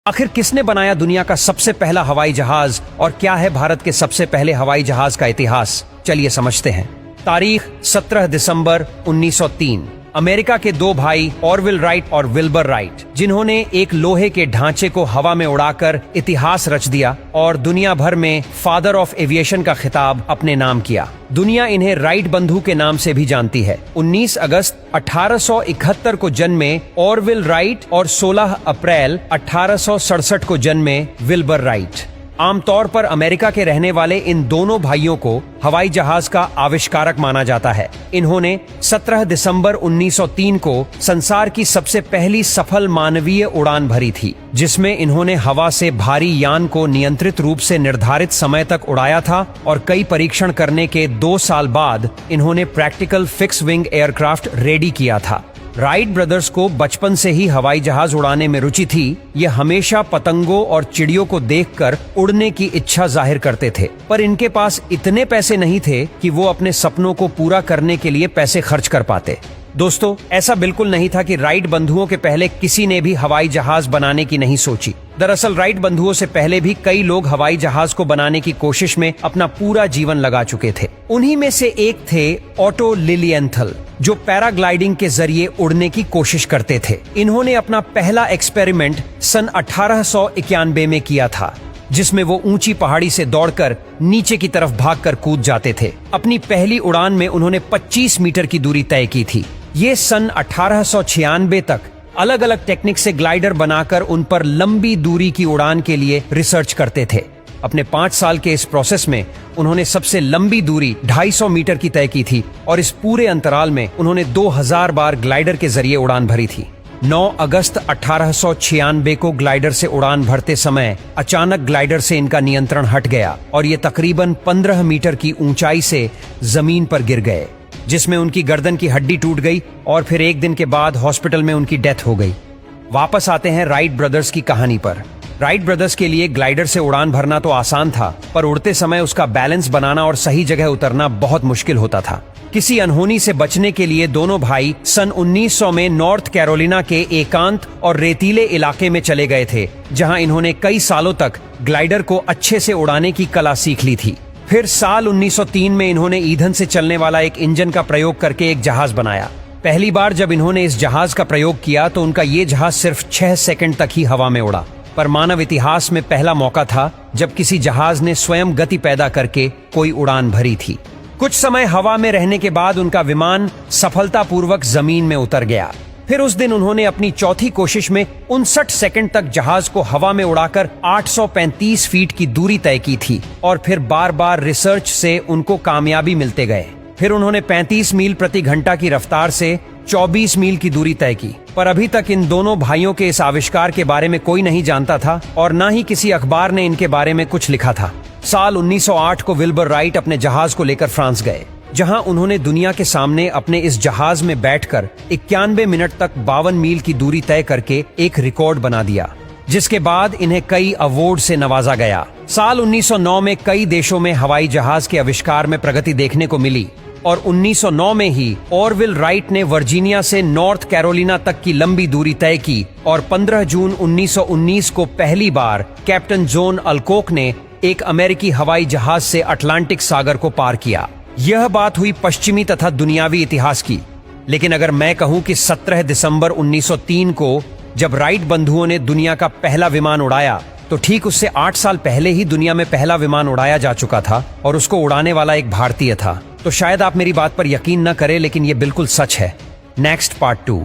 आखिर किसने बनाया दुनिया का सबसे पहला हवाई जहाज और क्या है भारत के सबसे पहले हवाई जहाज का इतिहास, चलिए समझते हैं। तारीख 17 दिसंबर 1903। अमेरिका के दो भाई ऑरविल राइट और विल्बर राइट, जिन्होंने एक लोहे के ढांचे को हवा में उड़ाकर इतिहास रच दिया और दुनिया भर में फादर ऑफ एविएशन का खिताब अपने नाम किया। दुनिया इन्हें राइट बंधु के नाम से भी जानती है। 19 अगस्त 1871 को जन्मे ऑरविल राइट और 16 अप्रैल 1867 को जन्मे विल्बर राइट। आमतौर पर अमेरिका के रहने वाले इन दोनों भाइयों को हवाई जहाज का आविष्कारक माना जाता है। इन्होंने 17 दिसंबर 1903 को संसार की सबसे पहली सफल मानवीय उड़ान भरी थी, जिसमें इन्होंने हवा से भारी यान को नियंत्रित रूप से निर्धारित समय तक उड़ाया था और कई परीक्षण करने के 2 साल बाद इन्होंने practical fix wing aircraft ready किया था। राइट ब्रदर्स को बचपन से ही हवाई जहाज उड़ाने में रुचि थी। ये हमेशा पतंगों और चिड़ियों को देखकर उड़ने की इच्छा जाहिर करते थे, पर इनके पास इतने पैसे नहीं थे कि वो अपने सपनों को पूरा करने के लिए पैसे खर्च कर पाते। दोस्तों, ऐसा बिल्कुल नहीं था कि राइट बंधुओं के पहले किसी ने भी हवाई जहाज बनाने की नहीं सोची। दरअसल राइट बंधुओं से पहले भी कई लोग हवाई जहाज को बनाने की कोशिश में अपना पूरा जीवन लगा चुके थे। उन्हीं में से एक थे ऑटो लिलियंथल, जो पैराग्लाइडिंग के जरिए उड़ने की कोशिश करते थे। इन्होंने अपना पहला एक्सपेरिमेंट सन 1891 में किया था, जिसमें वो ऊंची पहाड़ी से दौड़कर नीचे की तरफ भागकर कूद जाते थे। अपनी पहली उड़ान में उन्होंने 25 मीटर की दूरी तय की थी। ये सन 1896 तक अलग अलग टेक्निक से ग्लाइडर बनाकर उन पर लंबी दूरी की उड़ान के लिए रिसर्च करते थे। अपने 5 साल के इस प्रोसेस में उन्होंने सबसे लंबी दूरी 250 मीटर की तय की थी और इस पूरे अंतराल में उन्होंने 2000 बार ग्लाइडर के जरिए उड़ान भरी थी। 9 अगस्त 1896 को ग्लाइडर से उड़ान भरते समय अचानक ग्लाइडर से इनका नियंत्रण हट गया और ये तकरीबन 15 मीटर की ऊंचाई से जमीन पर गिर गए, जिसमें उनकी गर्दन की हड्डी टूट गई और फिर एक दिन के बाद हॉस्पिटल में उनकी डेथ हो गई। वापस आते हैं राइट ब्रदर्स की कहानी पर। राइट ब्रदर्स के लिए ग्लाइडर से उड़ान भरना तो आसान था, पर उड़ते समय उसका बैलेंस बनाना और सही जगह उतरना बहुत मुश्किल होता था। किसी अनहोनी से बचने के लिए दोनों भाई सन 1900 में नॉर्थ कैरोलिना के एकांत और रेतीले इलाके में चले गए थे, जहां इन्होंने कई सालों तक ग्लाइडर को अच्छे से उड़ाने की कला सीख ली थी। फिर साल 1903 में इन्होंने ईंधन से चलने वाला एक इंजन का प्रयोग करके एक जहाज बनाया। पहली बार जब इन्होंने इस जहाज का प्रयोग किया तो उनका ये जहाज सिर्फ 6 सेकंड तक ही हवा में उड़ा, पर मानव इतिहास में पहला मौका था जब किसी जहाज ने स्वयं गति पैदा करके कोई उड़ान भरी थी। कुछ समय हवा में रहने के बाद उनका विमान सफलतापूर्वक जमीन में उतर गया। फिर उस दिन उन्होंने अपनी चौथी कोशिश में 59 सेकंड तक जहाज को हवा में उड़ाकर 835 फीट की दूरी तय की थी और फिर बार बार रिसर्च से उनको कामयाबी मिलते गए। फिर उन्होंने 35 मील प्रति घंटा की रफ्तार से 24 मील की दूरी तय की, पर अभी तक इन दोनों भाइयों के इस आविष्कार के बारे में कोई नहीं जानता था और न ही किसी अखबार ने इनके बारे में कुछ लिखा था। साल 1908 को विल्बर राइट अपने जहाज को लेकर फ्रांस गए, जहां उन्होंने दुनिया के सामने अपने इस जहाज में बैठकर 91 मिनट तक 52 मील की दूरी तय करके एक रिकॉर्ड बना दिया, जिसके बाद इन्हें कई अवार्ड से नवाजा गया। साल 1909 में कई देशों में हवाई जहाज के आविष्कार में प्रगति देखने को मिली और 1909 में ही ऑरविल राइट ने वर्जीनिया से नॉर्थ कैरोलिना तक की लंबी दूरी तय की और 15 जून 1919 को पहली बार कैप्टन जॉन अल्कोक ने एक अमेरिकी हवाई जहाज से अटलांटिक सागर को पार किया। यह बात हुई पश्चिमी तथा दुनियावी इतिहास की, लेकिन अगर मैं कहूं कि 17 दिसंबर 1903 को जब राइट बंधुओं ने दुनिया का पहला विमान उड़ाया, तो ठीक उससे 8 साल पहले ही दुनिया में पहला विमान उड़ाया जा चुका था और उसको उड़ाने वाला एक भारतीय था। तो शायद आप मेरी बात पर यकीन न करें, लेकिन ये बिल्कुल सच है। Next part 2।